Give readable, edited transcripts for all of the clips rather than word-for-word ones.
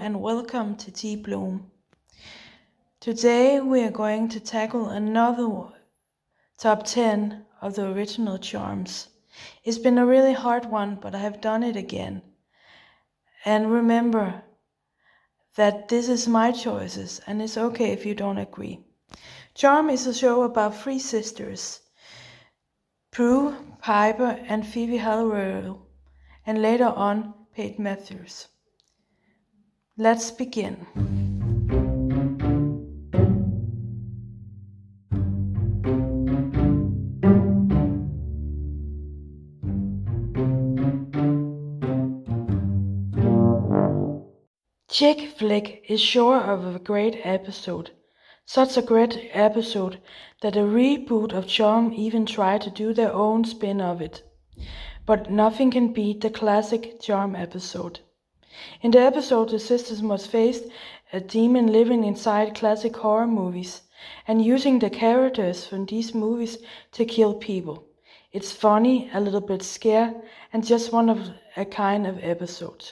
and welcome to Tea Bloom. Today we are going to tackle another top 10 of the original charms. It's been a really hard one, but I have done it again. And remember that this is my choices and it's okay if you don't agree. Charm is a show about three sisters, Prue, Piper and Phoebe Hellfire, and later on Paige Matthews. Let's begin. Chick flick is sure of a great episode. Such a great episode that a reboot of Charm even tried to do their own spin of it. But nothing can beat the classic Charm episode. In the episode, the sisters must face a demon living inside classic horror movies and using the characters from these movies to kill people. It's funny, a little bit scary, and just one of a kind of episode.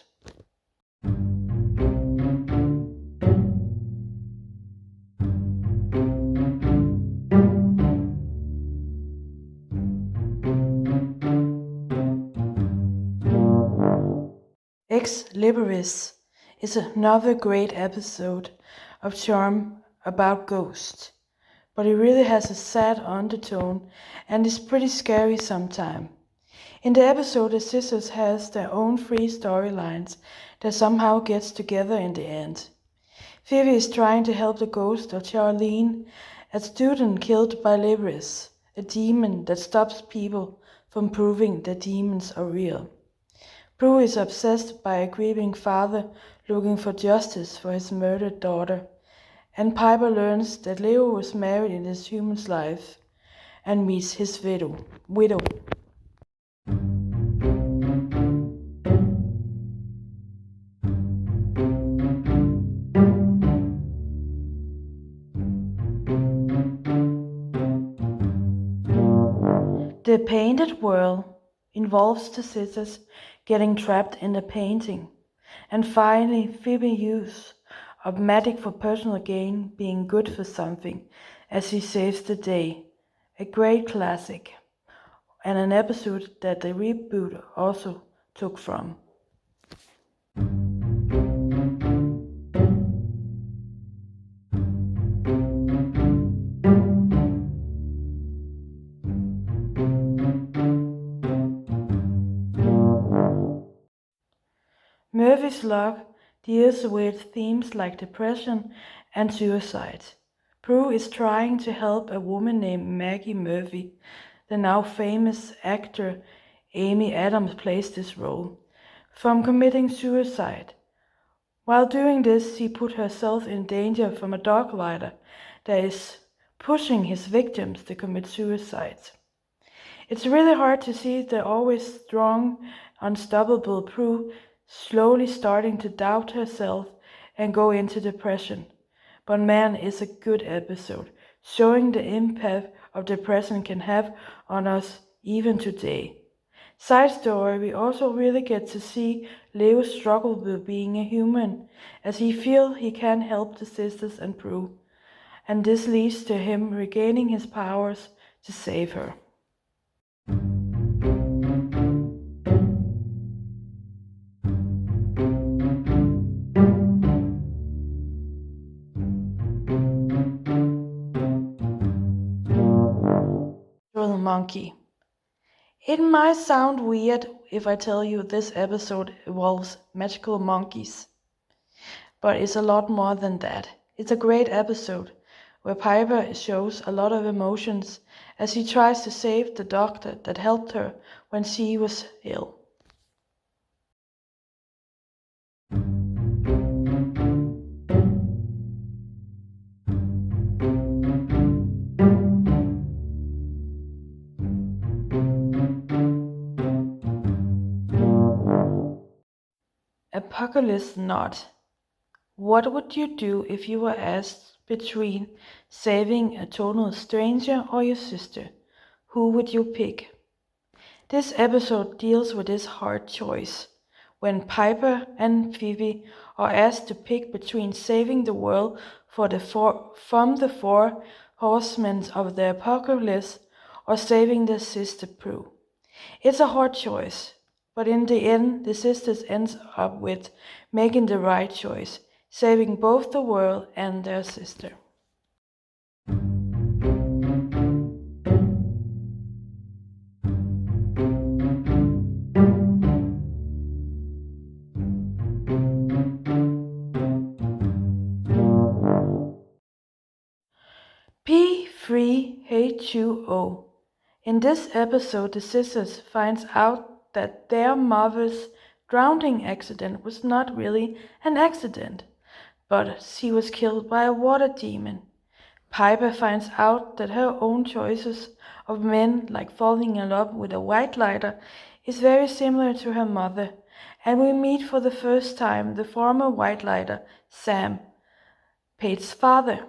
Liberus is another great episode of Charm about ghosts, but it really has a sad undertone and is pretty scary sometimes. In the episode, the sisters has their own three storylines that somehow gets together in the end. Phoebe is trying to help the ghost of Charlene, a student killed by Liberus, a demon that stops people from proving that demons are real. Prue is obsessed by a grieving father looking for justice for his murdered daughter, and Piper learns that Leo was married in this human's life and meets his widow. The PaintedWhirl involves the sisters getting trapped in the painting, and finally Phoebe's use of magic for personal gain being good for something as she saves the day. A great classic, and an episode that the reboot also took from. Murphy's Law deals with themes like depression and suicide. Prue is trying to help a woman named Maggie Murphy. The now famous actor Amy Adams plays this role, from committing suicide. While doing this, she put herself in danger from a dog rider that is pushing his victims to commit suicide. It's really hard to see the always strong, unstoppable Prue slowly starting to doubt herself and go into depression. But man, it's a good episode, showing the impact of depression can have on us even today. Side story, we also really get to see Leo struggle with being a human, as he feels he can't help the sisters and Prue, and this leads to him regaining his powers to save her. Monkey. It might sound weird if I tell you this episode involves magical monkeys, but it's a lot more than that. It's a great episode where Piper shows a lot of emotions as she tries to save the doctor that helped her when she was ill. Apocalypse Not. What would you do if you were asked between saving a total stranger or your sister? Who would you pick? This episode deals with this hard choice, when Piper and Phoebe are asked to pick between saving the world from the four horsemen of the apocalypse or saving their sister Prue. It's a hard choice, but in the end, the sisters end up with making the right choice, saving both the world and their sister. P3H2O. In this episode, the sisters finds out that their mother's drowning accident was not really an accident, but she was killed by a water demon. Piper finds out that her own choices of men, like falling in love with a white lighter, is very similar to her mother, and we meet for the first time the former white lighter, Sam, Page's father.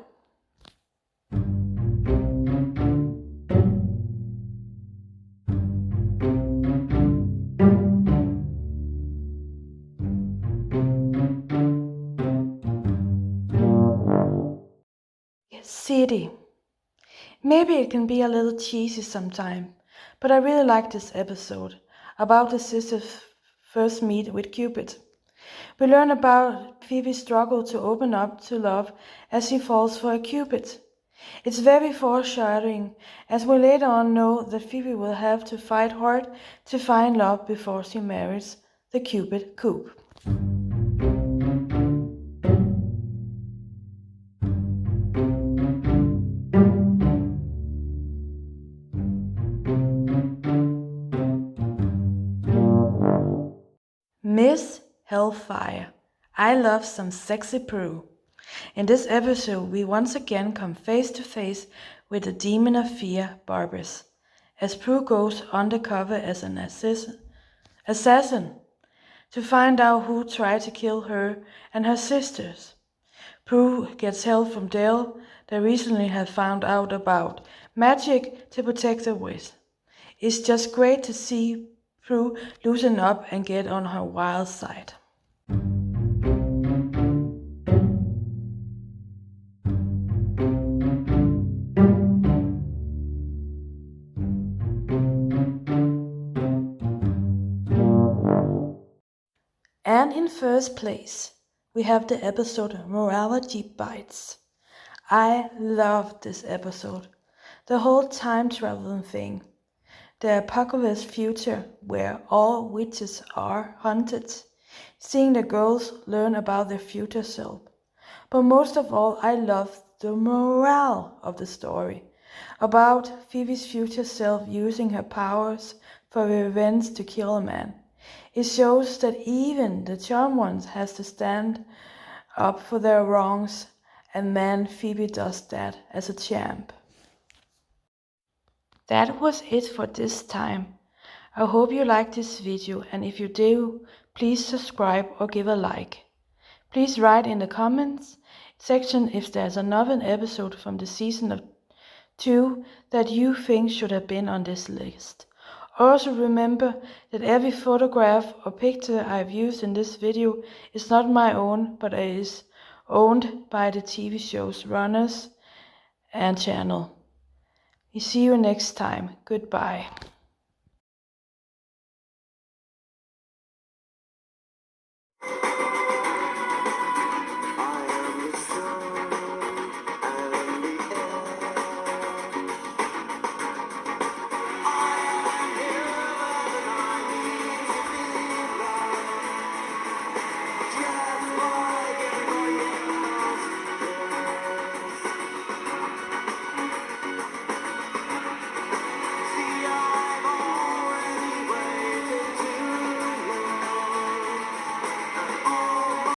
City. Maybe it can be a little cheesy sometime, but I really like this episode about the sisters' first meet with Cupid. We learn about Phoebe's struggle to open up to love as she falls for a Cupid. It's very foreshadowing, as we later on know that Phoebe will have to fight hard to find love before she marries the Cupid Coop. Miss Hellfire. I love some sexy Prue. In this episode, we once again come face to face with the demon of fear, Barbas, as Prue goes undercover as an assassin to find out who tried to kill her and her sisters. Prue gets help from Dale, that recently had found out about magic to protect her with. It's just great to see Prue loosen up and get on her wild side. And in first place, we have the episode Morality Bites. I loved this episode. The whole time traveling thing. The apocalypse future where all witches are hunted. Seeing the girls learn about their future self. But most of all, I loved the morale of the story. About Phoebe's future self using her powers for revenge to kill a man. It shows that even the charmed ones has to stand up for their wrongs, and man, Phoebe does that as a champ. That was it for this time. I hope you liked this video, and if you do, please subscribe or give a like. Please write in the comments section if there's another episode from the season of 2 that you think should have been on this list. Also remember that every photograph or picture I've used in this video is not my own, but is owned by the TV show's runners and channel. We see you next time. Goodbye.